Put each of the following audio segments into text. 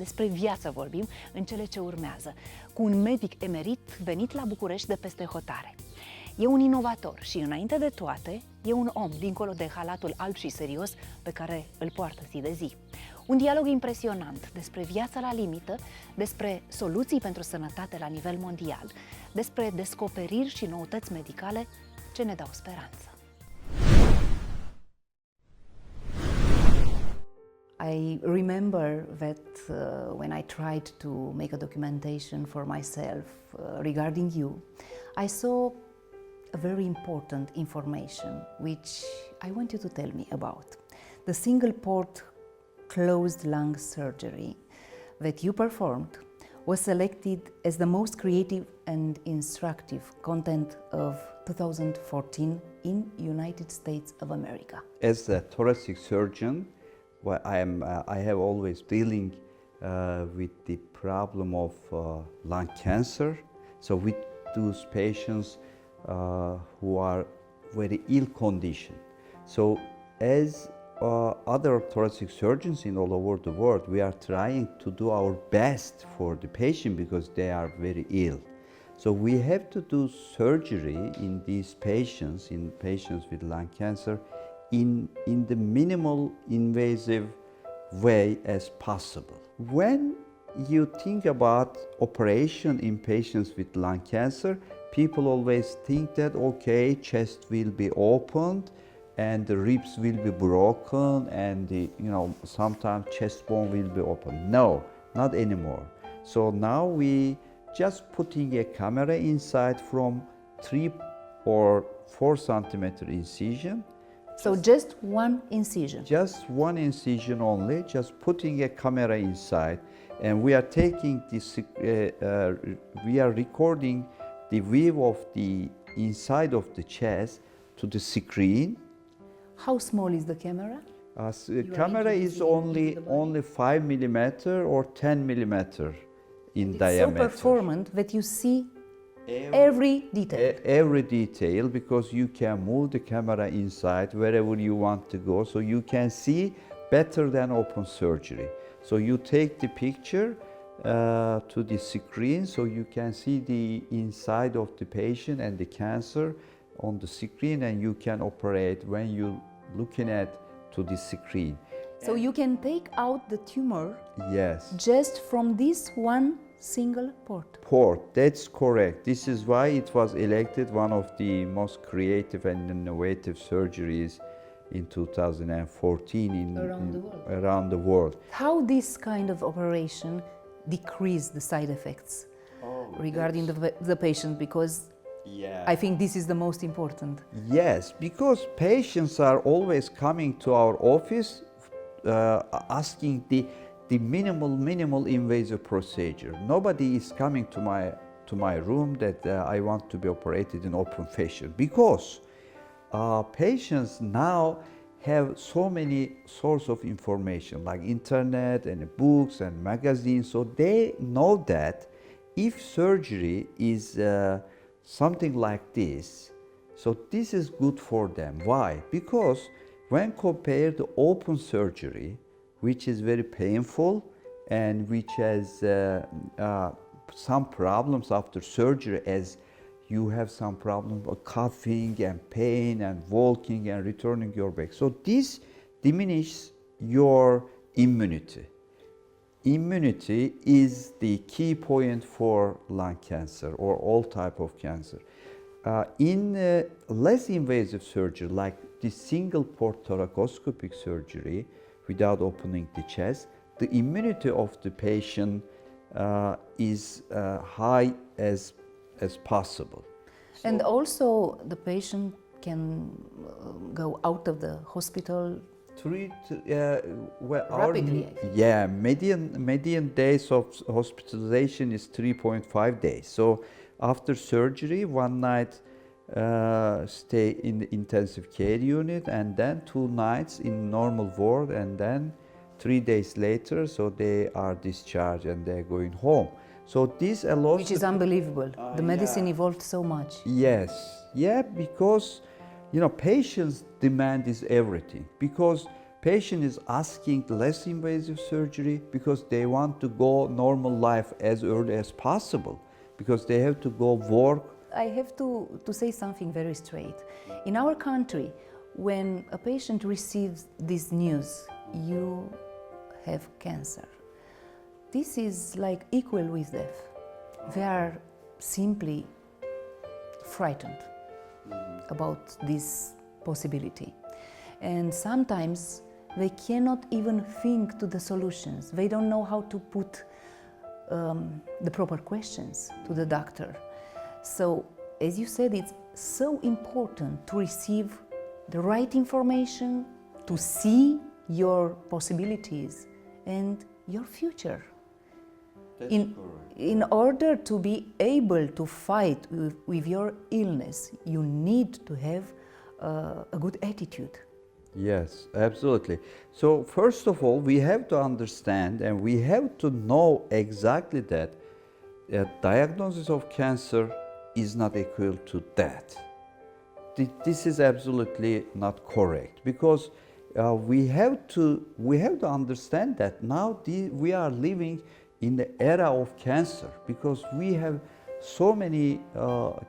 Despre viață vorbim în cele ce urmează, cu un medic emerit venit la București de peste hotare. E un inovator și, înainte de toate, e un om dincolo de halatul alb și serios pe care îl poartă zi de zi. Un dialog impresionant despre viața la limită, despre soluții pentru sănătate la nivel mondial, despre descoperiri și noutăți medicale ce ne dau speranță. I remember that when I tried to make a documentation for myself regarding you, I saw a very important information which I want you to tell me about. The single port closed lung surgery that you performed was selected as the most creative and instructive content of 2014 in United States of America. As a thoracic surgeon, I have always dealing with the problem of lung cancer. So with those patients who are very ill condition. So as other thoracic surgeons in all over the world, we are trying to do our best for the patient because they are very ill. So we have to do surgery in these patients, in patients with lung cancer, in the minimal invasive way as possible. When you think about operation in patients with lung cancer, people always think that, okay, chest will be opened and the ribs will be broken and sometimes chest bone will be open. No, not anymore. So now we just putting a camera inside from 3 or 4 centimeter incision. So just one incision? Just one incision only, just putting a camera inside, and we are taking this, we are recording the view of the inside of the chest to the screen. How small is the camera? The camera is only 5 millimeter or 10 millimeter in diameter. It's so performant that you see every detail. Every detail, because you can move the camera inside wherever you want to go, so you can see better than open surgery. So you take the picture to the screen, so you can see the inside of the patient and the cancer on the screen, and you can operate when you looking at to the screen. So you can take out the tumor, yes, just from this one single port. That's correct. This is why it was elected one of the most creative and innovative surgeries in 2014 around the world. How this kind of operation decrease the side effects regarding the patient, because I think this is the most important. Yes, because patients are always coming to our office asking the minimal invasive procedure. Nobody is coming to my room that I want to be operated in open fashion, because patients now have so many sources of information like internet and books and magazines, so they know that if surgery is something like this, so this is good for them. Why? Because when compared to open surgery, which is very painful and which has some problems after surgery, as you have some problem of coughing and pain and walking and returning your back. So this diminishes your immunity. Immunity is the key point for lung cancer or all type of cancer. In less invasive surgery, like the single port thoracoscopic surgery without opening the chest, the immunity of the patient is high as possible. And also the patient can go out of the hospital rapidly. Median days of hospitalization is 3.5 days. So after surgery, one night stay in the intensive care unit, and then 2 nights in normal ward, and then 3 days later, so they are discharged and they're going home. So this allows, which is unbelievable. The medicine evolved so much. Yes, because patients' demand is everything. Because patient is asking less invasive surgery because they want to go normal life as early as possible, because they have to go work. I have to say something very straight. In our country, when a patient receives this news, you have cancer, this is like equal with death. They are simply frightened about this possibility. And sometimes they cannot even think to the solutions. They don't know how to put the proper questions to the doctor. So, as you said, it's so important to receive the right information, to see your possibilities and your future. In order to be able to fight with your illness, you need to have a good attitude. Yes, absolutely. So first of all, we have to understand and we have to know exactly that a diagnosis of cancer is not equal to death. This is absolutely not correct, because we have to understand that now we are living in the era of cancer, because we have so many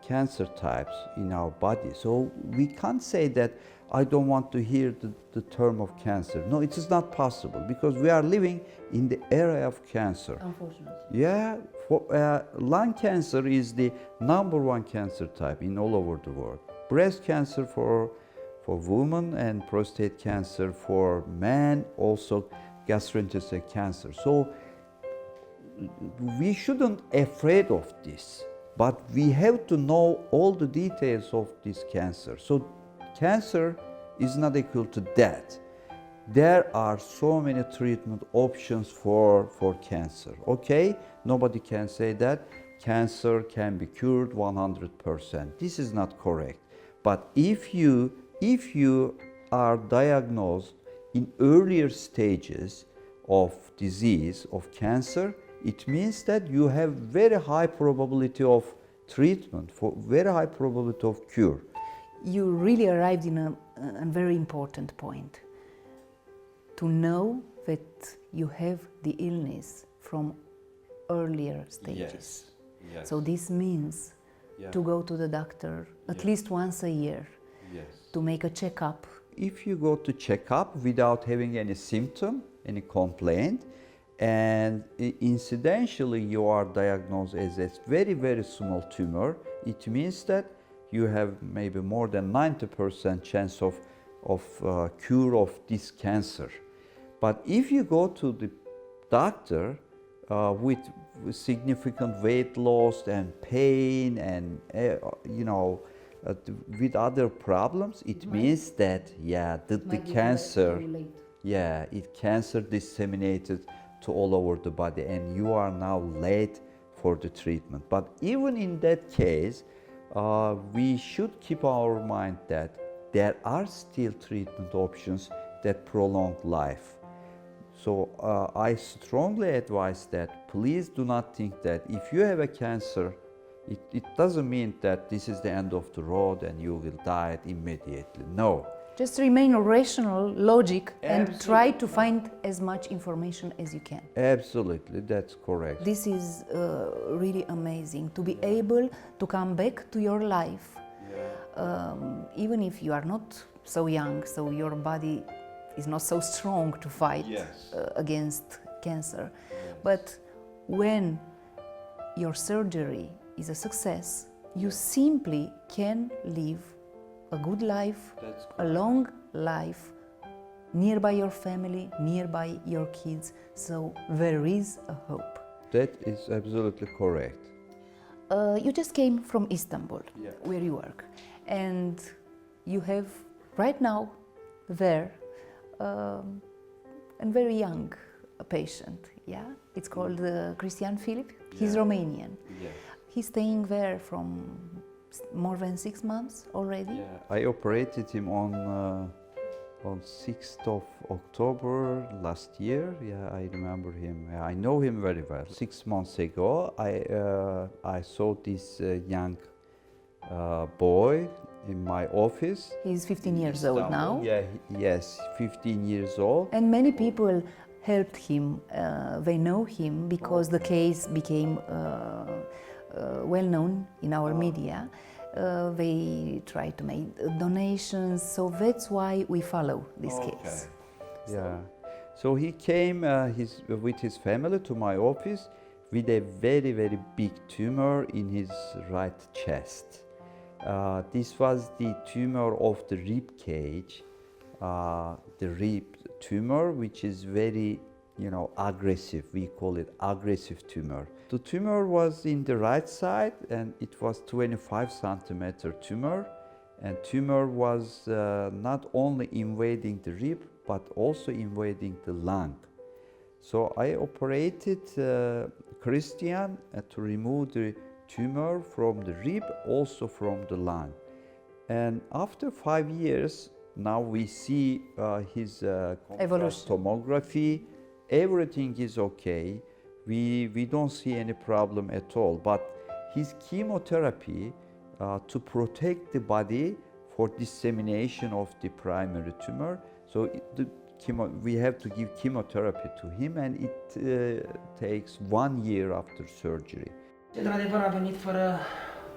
cancer types in our body. So we can't say that I don't want to hear the term of cancer. No, it is not possible, because we are living in the era of cancer. Unfortunately. Yeah, lung cancer is the #1 cancer type in all over the world. Breast cancer for women, and prostate cancer for men, also gastrointestinal cancer. So we shouldn't afraid of this, but we have to know all the details of this cancer. So cancer is not equal to death. There are so many treatment options for cancer. Okay, nobody can say that cancer can be cured 100%. This is not correct. But if you are diagnosed in earlier stages of disease, of cancer, it means that you have very high probability of treatment, for very high probability of cure. You really arrived in a very important point. To know that you have the illness from earlier stages. Yes. So this means to go to the doctor at least once a year, to make a checkup. If you go to checkup without having any symptom, any complaint, and incidentally you are diagnosed as a very, very small tumor, it means that you have maybe more than 90% chance of cure of this cancer. But if you go to the doctor with significant weight loss and pain and with other problems, it means that the cancer, cancer disseminated to all over the body, and you are now late for the treatment. But even in that case, we should keep our mind that there are still treatment options that prolong life. So I strongly advise that please do not think that if you have a cancer, it doesn't mean that this is the end of the road and you will die immediately. No. Just remain rational, logic, and try to find as much information as you can. Absolutely, that's correct. This is really amazing, to be able to come back to your life, even if you are not so young, so your body is not so strong to fight against cancer. But when your surgery is a success, you simply can live a good life, a long life, nearby your family, nearby your kids. So there is a hope. That is absolutely correct. You just came from Istanbul, where you work, and you have right now there a very young patient. It's called Cristian Filip. He's Romanian. He's staying there from more than 6 months already. I operated him on 6th of October last year. I remember him. I know him very well. 6 months ago, I saw this young boy in my office. He's 15 years old now. Yeah, yes, 15 years old. And many people helped him. They know him because the case became well known in our media. They try to make donations, so that's why we follow this case. Yeah. So he came with his family to my office with a very, very big tumor in his right chest. This was the tumor of the rib cage, the rib tumor, which is very, aggressive. We call it aggressive tumor. The tumor was in the right side, and it was 25 centimeter tumor. And tumor was not only invading the rib, but also invading the lung. So I operated Christian to remove the tumor from the rib, also from the lung. And after 5 years, now we see his contrast tomography. Everything is okay. We don't see any problem at all. But his chemotherapy to protect the body for dissemination of the primary tumor. So we have to give chemotherapy to him, and it takes 1 year after surgery. Într-adevăr a venit fără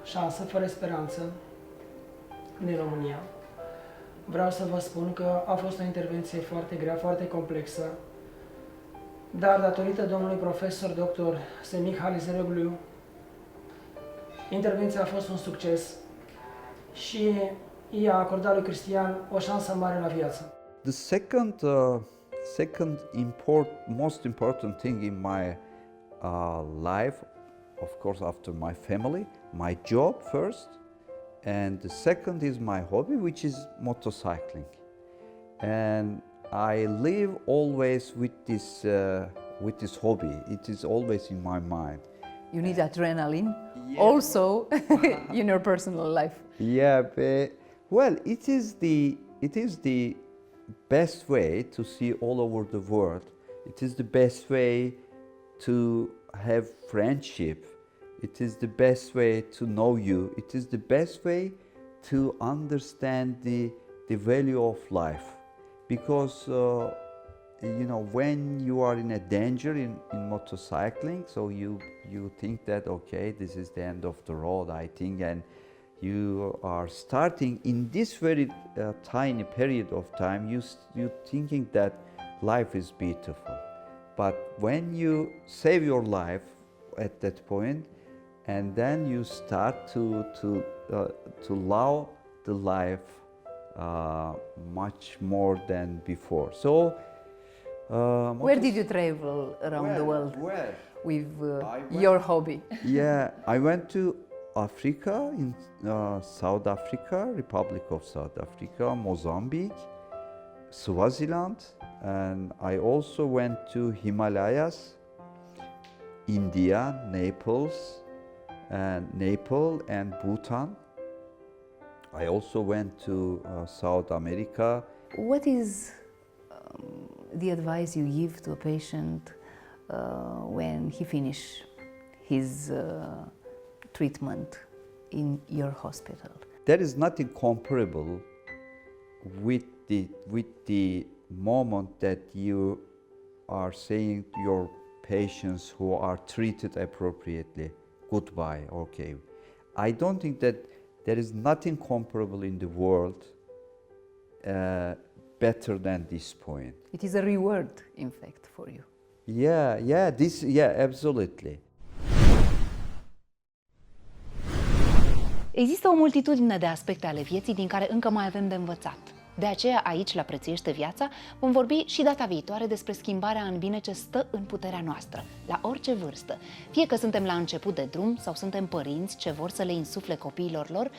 șansă, fără speranță din România. Vreau să vă spun că a fost o intervenție foarte grea, foarte complexă, dar datorită domnului profesor dr. Semih Halizeroğlu, intervenția a fost un succes și i-a acordat lui Cristian o șansă mare la viață. The second most important thing in my life, of course, after my family, my job first, and the second is my hobby, which is motorcycling. And I live always with this hobby. It is always in my mind. You need adrenaline also in your personal life. Yeah, well, it is the best way to see all over the world. It is the best way to have friendship. It is the best way to know you. It is the best way to understand the value of life. Because when you are in a danger in motorcycling, so you think that, okay, this is the end of the road, I think, and you are starting in this very tiny period of time, you thinking that life is beautiful. But when you save your life at that point, and then you start to love the life much more than before. So, where did you travel around the world with your hobby? Yeah, I went to Africa, in South Africa, Republic of South Africa, Mozambique, Swaziland, and I also went to Himalayas, India, Nepal and Bhutan. I also went to South America. What is the advice you give to a patient when he finishes his treatment in your hospital? There is nothing comparable with the moment that you are saying to your patients who are treated appropriately, goodbye, okay. I don't think that there is nothing comparable in the world better than this point. It is a reward, in fact, for you. Yeah, absolutely. Există o multitudine de aspecte ale vieții din care încă mai avem de învățat. De aceea, aici, la Pretuieste Viața, vom vorbi și data viitoare despre schimbarea în bine ce stă în puterea noastră, la orice vârstă. Fie că suntem la început de drum sau suntem părinți ce vor să le insufle copiilor lor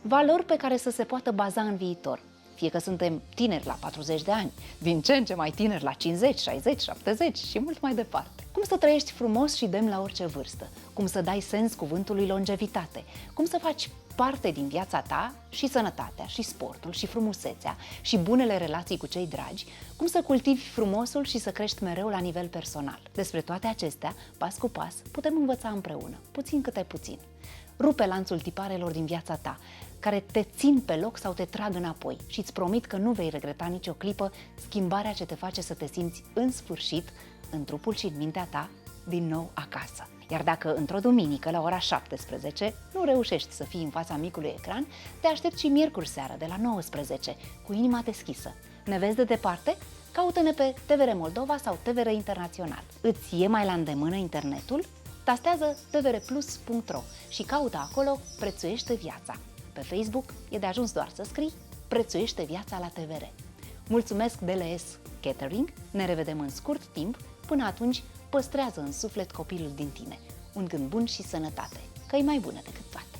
valori pe care să se poată baza în viitor. Fie că suntem tineri la 40 de ani, din ce în ce mai tineri la 50, 60, 70 și mult mai departe. Cum să trăiești frumos și demn la orice vârstă? Cum să dai sens cuvântului longevitate? Cum să faci parte din viața ta și sănătatea, și sportul, și frumusețea, și bunele relații cu cei dragi? Cum să cultivi frumosul și să crești mereu la nivel personal? Despre toate acestea, pas cu pas, putem învăța împreună, puțin câte puțin. Rupe lanțul tiparelor din viața ta. care te țin pe loc sau te trag înapoi și îți promit că nu vei regreta nicio clipă schimbarea ce te face să te simți în sfârșit, în trupul și în mintea ta, din nou acasă. Iar dacă într-o duminică la ora 17 nu reușești să fii în fața micului ecran, te aștept și miercuri seara de la 19, cu inima deschisă. Ne vezi de departe? Caută-ne pe TVR Moldova sau TVR Internațional. Îți e mai la îndemână internetul? Tastează tvrplus.ro și caută acolo Pretuieste Viața. Pe Facebook e de ajuns doar să scrii Pretuieste Viața la TVR. Mulțumesc DLS Catering, ne revedem în scurt timp, până atunci păstrează în suflet copilul din tine. Un gând bun și sănătate, că e mai bună decât toate.